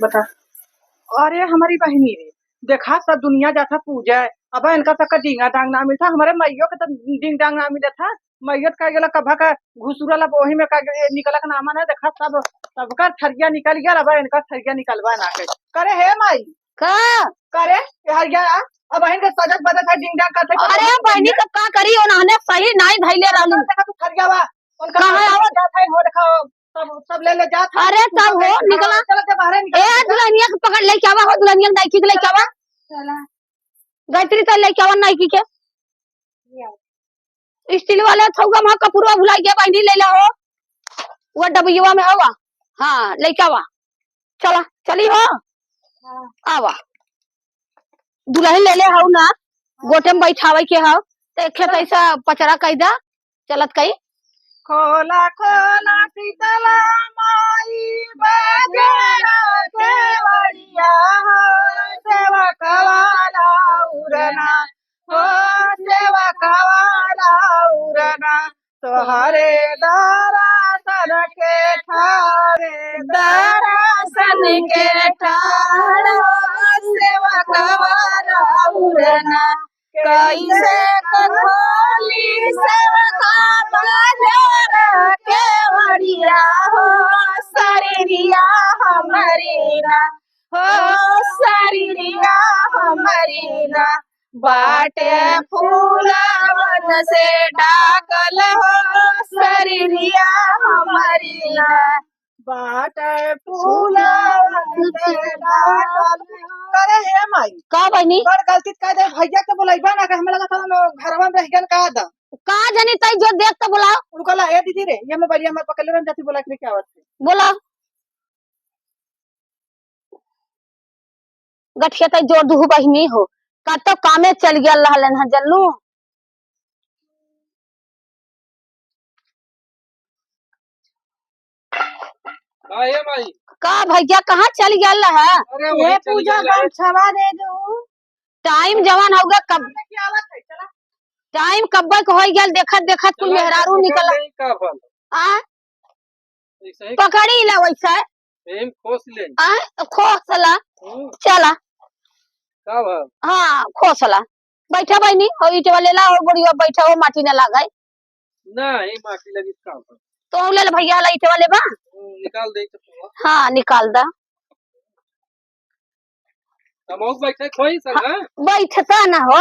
बता। अरे हमारी बहनी रे, देखा सब दुनिया जाता पूजा है। अब इनका तक का डींगा डांग ना मिलता, हमारे मैयो का तो डींग डांग ना मिला था। मैयत का गेला कभा का घुसुरा ला वही में का निकला का नामा ना देखा सब सबका थरिया निकल गया। अब इनका थरिया निकलवा ना के करे हे माई का करे हरिया। अब बहन के सजत बदत है डींग डांग करते। अरे बहनी कब का करी उन्होंने सही नहीं धैले रहली देखा तू थरिया वा उनका कहाँ आवाज जाता है हो देखा सब ले ले जात है। अरे तब हो निकला चल के बाहर ए निकल दुल्हनिया के पकड़ ले के आवा हो दुल्हनिया के नाइकी के ले के आवा चला गायत्री तो ले के आवा नाइकी के स्टील वाले थौगा वहां कपूरवा भुला गया बहनी ले ला हो वो डबिया में हवा। हाँ ले के आवा चला चली हो आवा दुल्हन ले ले हो ना गोटे में बैठावे के हो तो खेत ऐसा पचरा कैदा चलत कई खोला खोला शीतला माई बजना केवड़िया हो सेवा कवाला उरना हो सेवा कवाला उरना तोहरे दरासन के ठारे दरासन के ठाड़ सेवा कवाला उरना कैसे कठोली सेवा बाजार केवड़िया हो शरीरिया हमारी ना हो शरीरिया हमारी ना बाटे फूलावन से ढाकल हो शरीरिया हमारी ना बाटे फूलावन से ढाकल। करे हे माई का बहनी बड़ गलती कर दे भैया के बोलैबा ना के हमरा लगा था घरवा में रह गन का दा का जानी तई जो देख तो बुलाओ उनको ला ए दीदी रे ये मोबाइल में पकड़ ले जाती बोला के क्या बात है बोला गठिया तई जोर दुहु बहनी हो का तो कामे चल गया रहलन है जल्लू ये माई का भैया कहाँ चल गया है अरे वही चली पूजा गया गम छवा दे दो टाइम जवान हो गया कब क्या बात है चला टाइम कब हो गया देखत देखत कुल मेहरारू निकल का फल आ ऐसे ही पकड़ी ला वैसा एम खोस ले आ खोसला हम्म, चला का भाव हाँ खोसला बैठा बहनी हो ईट वाले ला हो बड़ी बैठा हो माटी न लगाई नहीं माटी लगी का फल तो ले भैया ला ईट वाले बा निकाल दे तो हाँ निकाल दा तमोक बैठे खोई सब ना बैठता न हो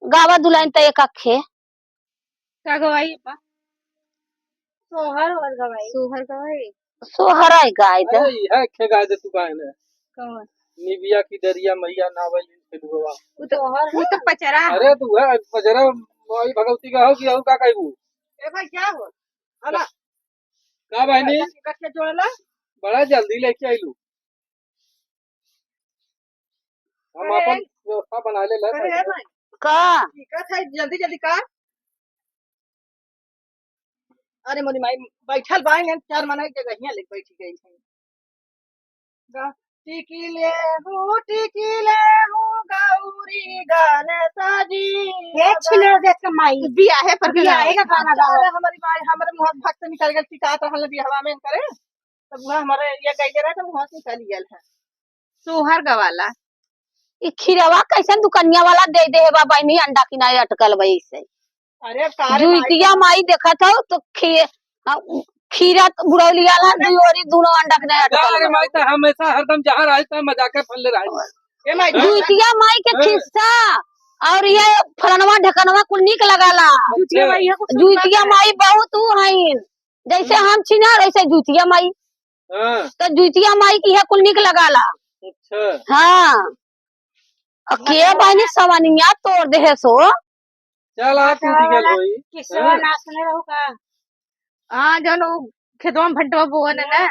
गावा दुलाइन त एक अखे का गवाई पा सोहर और गवाई सोहर है गाय द अरे है खे गाय दे तू गाय ने कौन निबिया की दरिया मैया नावल से डुबवा वो तो सोहर वो तो पचरा अरे तू है पजरा मोई भगवती का हो कि हो का कहबू ए भाई क्या हो अला का बहनी कच्चे जोड़ला बड़ा जल्दी लेके आइलू हम अपन व्यवस्था बना ले अरे हे भाई का ठीक है जल्दी जल्दी का अरे मोनी माई बैठल बाएंगे चार मना की जगह ले बैठी गई है टिकी ले हूँ गौरी गाने साजी ये छिलो देख के माई बिया है पर बिया है का गाना गाओ। अरे हमारी माई हमारे मुंह भक्त से निकल गई टिका तो हल बियाहवा में करे तब वह हमारे ये गई रहा तो मुंह से निकल गया है सोहर गवाला ई खीरवा कैसन दुकनिया वाला दे दे बा बहनी अंडा किनारे अटकल बई से अरे कार जुइतिया माई देखत हो तो खीरा बुड़ौलिया ला दुयोरी दोनों अंडा किनारे अटकल अरे माई तो हमेशा हरदम जहाँ रहे तो मजाक फल रहे ए माई जुइतिया माई के खिस्सा और ये फलनवा ढकनवा कुल निक लगाला जुइतिया माई बहुत ऊ हईन जैसे हम छिना वैसे जुइतिया माई हाँ तो जुइतिया माई की है कुल निक लगाला अच्छा हाँ के बहनी सवनिया तोड़ दे सो चल आप टूट गल होई किसवा नाचने रहो का हां जनो खेतवा में भंटवा बोवन है ना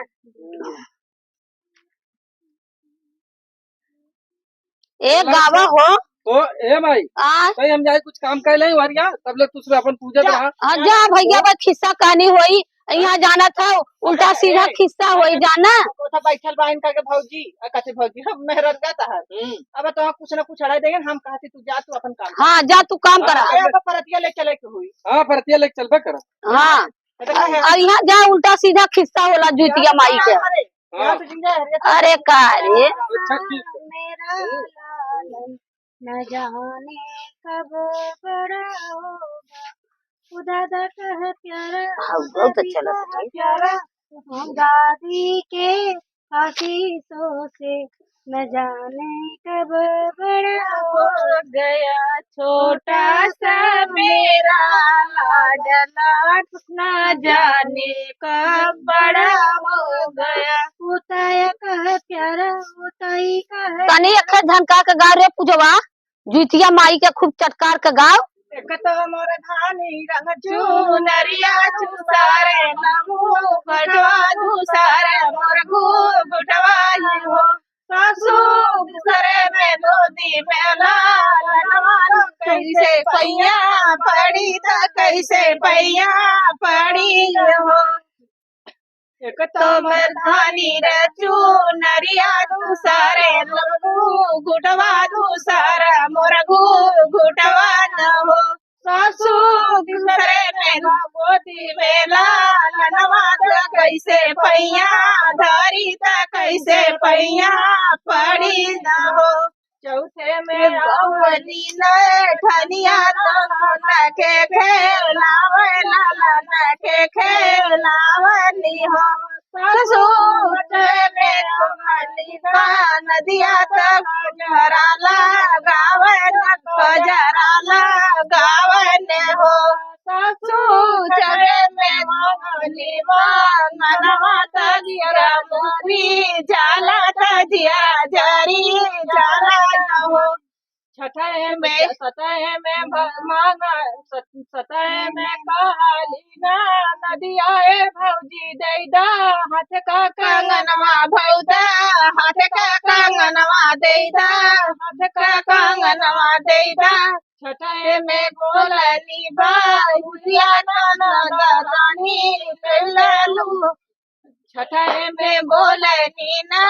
एक गावा हो तो ए माई आ भाई हम जाए कुछ काम कर ले हरिया तब ले दूसरे अपन पूजा रहा जा भैया बस खिस्सा कहानी होई यहाँ जाना था उल्टा सीधा खिस्सा हो जाना। कोठा बैठल बहन का के भौजी कहते भौजी हम मेहरर गाता है अब तो कुछ ना कुछ अड़ाई देंगे हम कहते तू जा तू अपन काम हाँ जा तू काम करा। अरे अब परतिया ले चले के हुई हाँ परतिया लेके चलबे कर। हाँ तो कहे और यहाँ जा उल्टा सीधा खिस्सा होला जुतिया माई के। यहाँ से जिंदा है अरे का रे अच्छा ठीक है। मेरा लालन न जाने कब बड़ा होगा, खुदा दा कह प्यारा हाँ बहुत अच्छा लगता है। प्यारा हम दादी के आशीषों से न जाने कब बड़ा हो गया, छोटा सा मेरा लाडला न जाने कब बड़ा हो गया, उताया कह प्यारा उताई कह तनी एक झनका के गाँव रे पूजवा जुतिया माई के खूब चटकार के गाँव। एक तो मोर धानी रंग चूनरिया चुसारे नमो गढ़वा दूसरे मोर गुटवाई हो सासू दूसरे में लोदी में लाल कैसे पैया पड़ी त कैसे पैया पड़ी हो। एक तो मर्दानी रे चूनरिया दूसरे मोर गुटवा दूसरा मोर गुटवा न हो सासू दूसरे में गोदी में लाल नवाज कैसे पैया धरी त कैसे पैया पड़ी न हो। चौथे में गौली ठनिया तो के खेलावे लाला के खेलावनी हो ससुर में नदिया तक जरा लगावन जरा लगावन हो ससुर में गौली मनवा तजिया मुरी जाला तजिया जरी जाला न हो। छठे में सतह में मांगा सतह में कालीना नदिया भौजी दैदा हाथ का कंगनवा भौदा हाथ का कंगनवा दैदा हाथ का कंगनवा दैदा। छठे में बोलनी बाहुलिया नानी पेलू छठे में बोलनी ना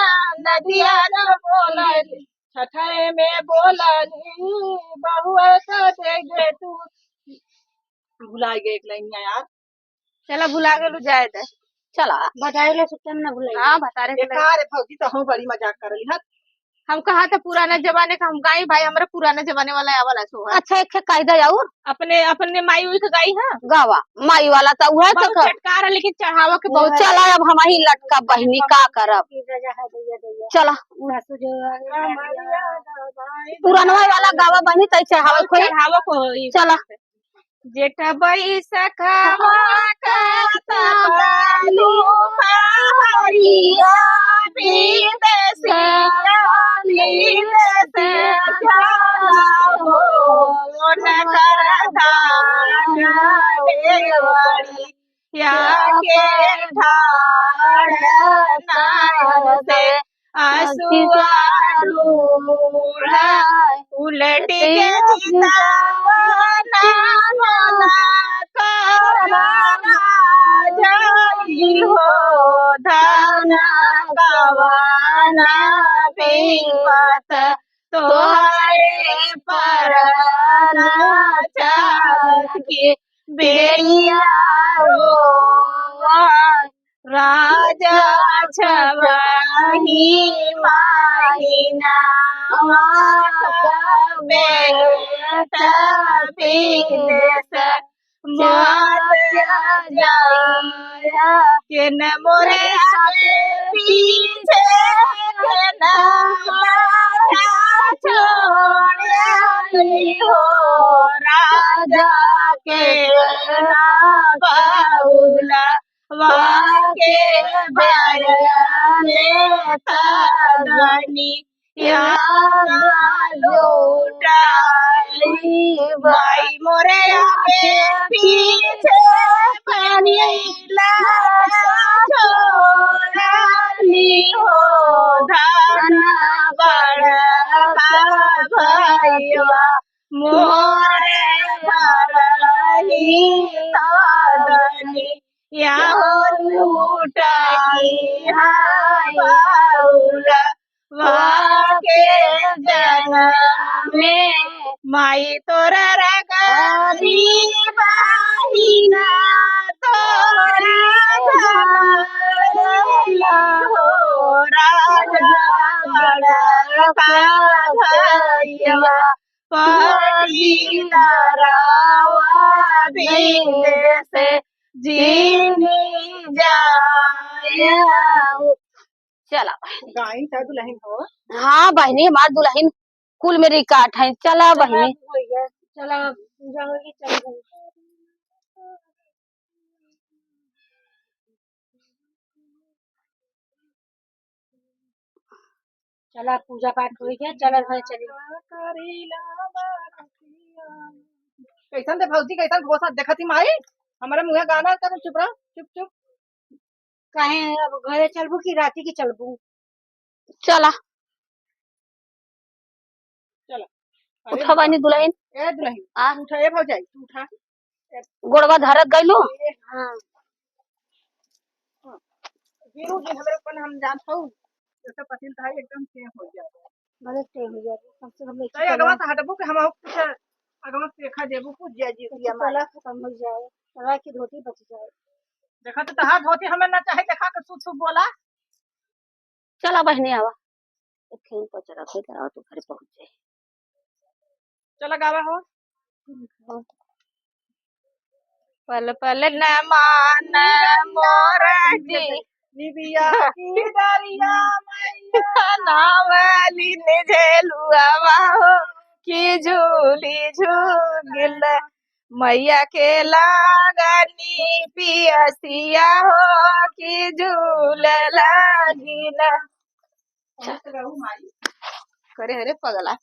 नदिया न बोलनी छठे में बोलनी बहुआ तो दे दे तू भुला गए एक लाइन यार चला भुला गेलू जाए दे चला बताए ले सुतम ना भुलाई। हाँ बता रहे एक रे भौजी तो हम बड़ी मजाक कर रही है हम कहा था पुराना जमाने का हम गाई भाई हमारे पुराने जमाने वाला वाला सो है अच्छा एक कायदा और अपने अपने माई उई के गाई है गावा माई वाला तो हुआ तो बहुत चटकार है लेकिन चढ़ावा के बहुत चला अब हम ही लटका बहनी का करब चला पुरानवा वाला गावा बहनी तई चढ़ावा खोई चढ़ावा को होई। चला जेठ बैसखवा का तबालू हरिया विदेशी से जाला हो न करधान देवरी या के ढाड़ नार से आंसुआ ढूढ़ा उलट के चितावना जाई हो धाना गवाना पीवत तोहरे पराना चाहत के बेरिया राजा छवाही माहिना बेटा विदेश के न मोरे पीछे न छोड़ी हो राजा के बाउला वाके बयाने तगनी या लूटाई भाई मोरे आगे पीछे पानी छोड़नी हो धाना बड़ा भैया मोरे बड़ी तादनी या हो लूटाई हाय बाउला वाके जन्म में माई तोरा रगारी बाहिना तोरा जगाला हो राजा बड़ा भैया पदीदारावा बिंदे से जीनी जाया। चला गाइन था दुल्हन हो। हाँ बहनी हमार दुल्हन कुल मेरी काट है। चला बहनी चला पूजा होगी चल चला पूजा पाठ हो गया चला घर चली। कैसन दे भौजी कैसन घोषा देखती माई हमारे मुँह गाना कर चुप रह चुप चुप। काहे अब घरे चलबू की राती की चलबू? चला चलो उठा बहनी दुल्हन ए दुल्हन आ उठा ए भौजाई तू उठा। गोड़वा धरत गइलू। हाँ गिरू जी हमारे ऊपर हम जान हो जैसे पतिल था एकदम से हो जाए मदद से हो जाए कम से कम तो अगवा से हटबू के हम कुछ अगवा से देखा देबू कुछ जाय जी पहला खत्म हो जाए सवा की धोती बच जाए। देखा तो तहार धोती हमें ना चाहे देखा के सुध सुध बोला। चला बहनी आवा खेल पर चला थे तो घर पहुंच जाए। चला गावा हो पल पल न मान मोर जी निबिया की दरिया मैया नावली ने झेलुआ हो कि झूली झूल मैया के लागनी पियसिया हो कि झूल लागिन। करे हरे पगला